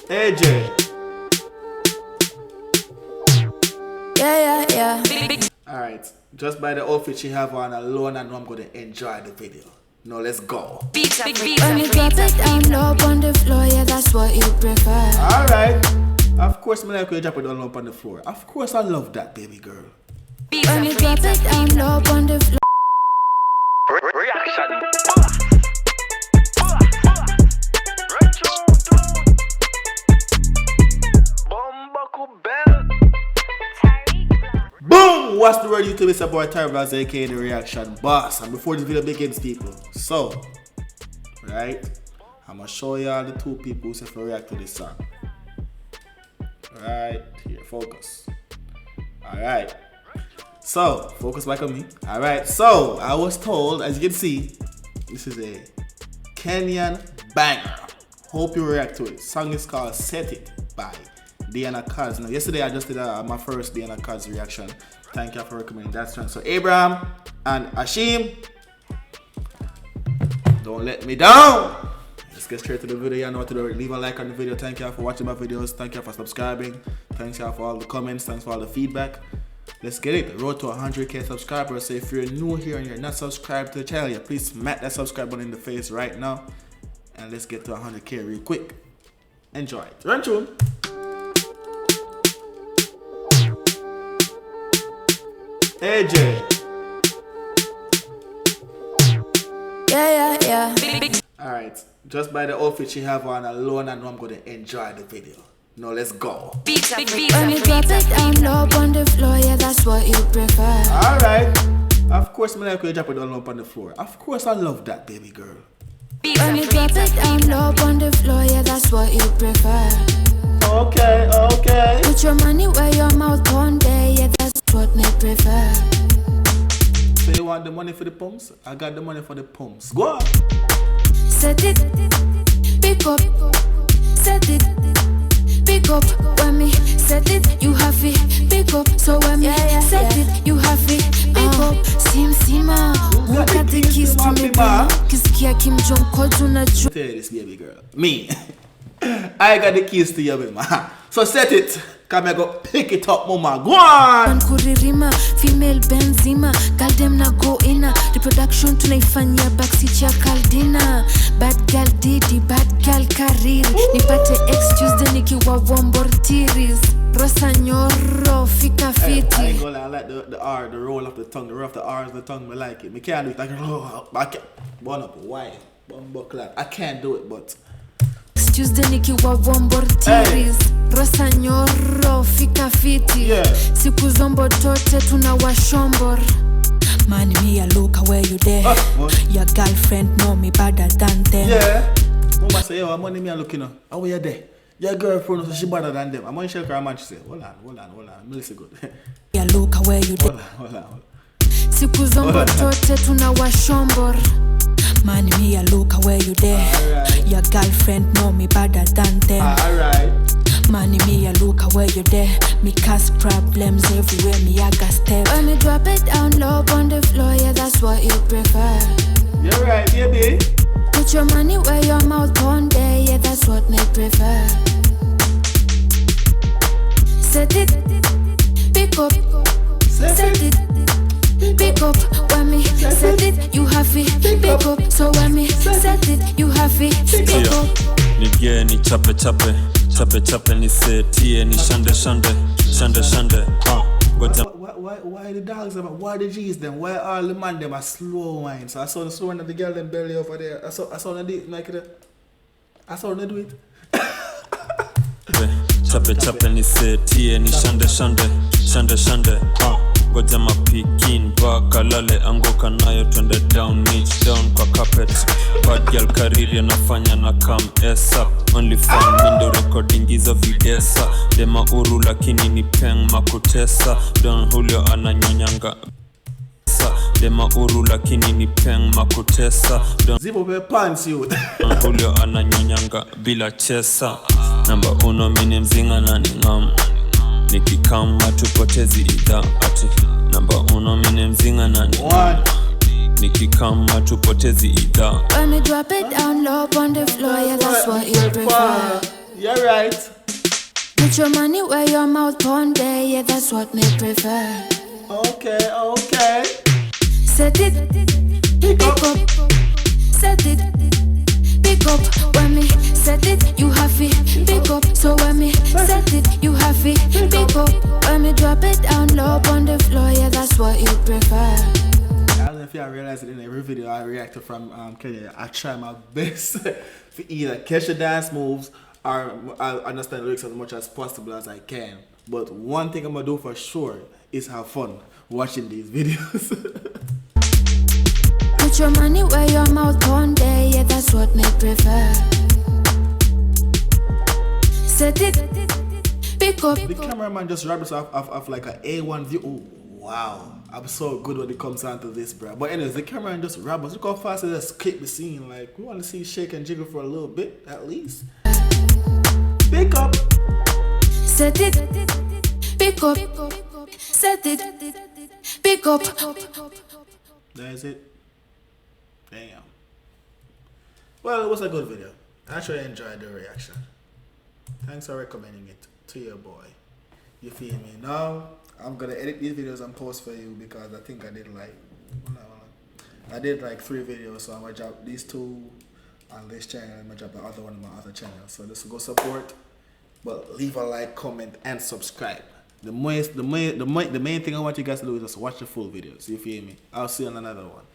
Ajay. Yeah. Alright, just by the outfit she have on alone, I know I'm gonna enjoy the video. Now let's go. When you drop it down low on the floor, yeah, that's what you prefer. Alright. Of course, I like when you drop it down low on the floor. Of course, I love that, baby girl. When you drop it down low on the floor. Reaction. Boom! What's the word YouTube? It's your boy Tyrvaz, aka the reaction boss. And before the video begins, people, so right, I'm gonna show y'all the two people who say react to this song. Right here, focus. Alright. So, focus back on me. Alright, so I was told, as you can see, this is a Kenyan banger. Hope you react to it. Song is called Set It by Dyana 𝐑𝐂𝐓𝐈𝐎𝐍. Now, yesterday I just did my first Dyana 𝐑𝐂𝐓𝐍 reaction. Thank you for recommending that song. So, Abraham and Ashim, don't let me down. Let's get straight to the video. You know what to do. Leave a like on the video. Thank you for watching my videos. Thank you for subscribing. Thanks you for all the comments. Thanks for all the feedback. Let's get it. The road to 100k subscribers. So if you're new here and you're not subscribed to the channel yet, please smack that subscribe button in the face right now. And let's get to 100k real quick. Enjoy it. Run tune. Ajay. Yeah. Alright, just by the outfit she have on alone, I know I'm gonna enjoy the video. Now let's go. When you drop it down low on the floor, yeah, that's what you prefer. Alright. Of course, I like when you drop it down low on the floor. Of course, I love that, baby girl. When you drop it down low on the floor, yeah, that's what you prefer. Okay. Put your money where your mouth on there, yeah, that's what me prefer. So you want the money for the pumps? I got the money for the pumps. Go on. Set it, pick up. Set it, pick up. When me set it, you have it. Pick up. So when me set it, you have it. Pick up. Sima, who got the keys to me? Kisikia Kim Jong Koduna. Tell you this, baby girl. Me. I got the keys to your baby. So set it. Come here, go pick it up, mama. Go on. Kuririma, female Benzima, girl them na go inna. Reproduction tunaifanyia backseat ya Kaldina. Bad girl Didi, bad girl Kariri. Nipate excuse nikiwa Wombortiris. Rosa Nyoro, fika fiti. I ain't gonna lie, I like the R, the roll of the tongue, the roll of the R is the tongue, I like it. I can't do it like, I can't. One up, why? I can't do it, but Tuesday nikiwa Wombortiris. Rosa Nyoro, fika fiti. Siku zombo tote tunawashombor. Man, me a look where you there. Your girlfriend know me better than them. Yeah. Mama say, yo, I'm on me looking up. How are you there? Your girlfriend knows she better than them. I'm on shelter a man, she say, hold on. Listen good. Ya look where you there. Hold on. Siku zombo tote tunawashombor. Man, me a look where you there. Alright. Your girlfriend know me better than them. Alright. Man, me a look where you there. Me cause problems everywhere, me a got step. When me drop it down low on the floor, yeah, that's what you prefer. You're right, baby. Put your money where your mouth on there, yeah, that's what me prefer. Set it, pick up. Set it, pick up. When me set it, you have it. Pick up. So when me set it, you have it. Pick up. Nige ni chape ni setie ni shande. Why the dogs them? Why the G's them? Why all the man them are slow wine? So I saw the slow one of the girl them belly over there. I saw them do it like that. I saw them do it. Chape ni setie ni shande. Goja mapikin baka lale anguka nayo twende down niche down kwa carpet. Bad girl kariri anafanya na kam esa. Only fun window recording hizo videsa. Dema uru lakini ni peng makutesa. Don Julio ananyonyanga. Dema uru lakini ni peng makutesa. Zipo pe pants you. Don Julio ananyonyanga bila chesa. Number 1 mini mzinga na ningam. Nikikama tupotezi idha ati. Number 1 mini mzinga na ningam. Nikikama tupotezi idha. When me drop it down low on the floor, yeah, that's what you prefer. You're right. Put your money where your mouth on there, yeah, that's what me prefer. Okay, okay. Set it, pick up. Set it, pick up. When me set it, you have it, pick up. So when me set it, you have it, pick up. When me drop it down low on the floor, yeah, that's what you prefer. I don't know if y'all realize it in every video I reacted from Kenya. I try my best to either catch the dance moves or I understand the lyrics as much as possible as I can. But one thing I'm gonna do for sure is have fun watching these videos. Put your money where your mouth on there, yeah, that's what me prefer. Set it, pick up. The cameraman just wrapped us off like an A1 view. Oh, wow. I'm so good when it comes down to this, bro. But anyways, the cameraman just wrapped us. Look how fast it just clipped the scene. Like, we want to see Shake and Jiggle for a little bit, at least. Pick up. Set it, pick up. Set it, pick up. That's it. Damn. Well, it was a good video. I actually enjoyed the reaction. Thanks for recommending it to your boy. You feel me? Now, I'm going to edit these videos and post for you because I think I did like 3 videos. So I'm going to drop these 2 on this channel. I'm going to drop the other one on my other channel. So just go support. But leave a like, comment, and subscribe. The main thing I want you guys to do is just watch the full videos. You feel me? I'll see you on another one.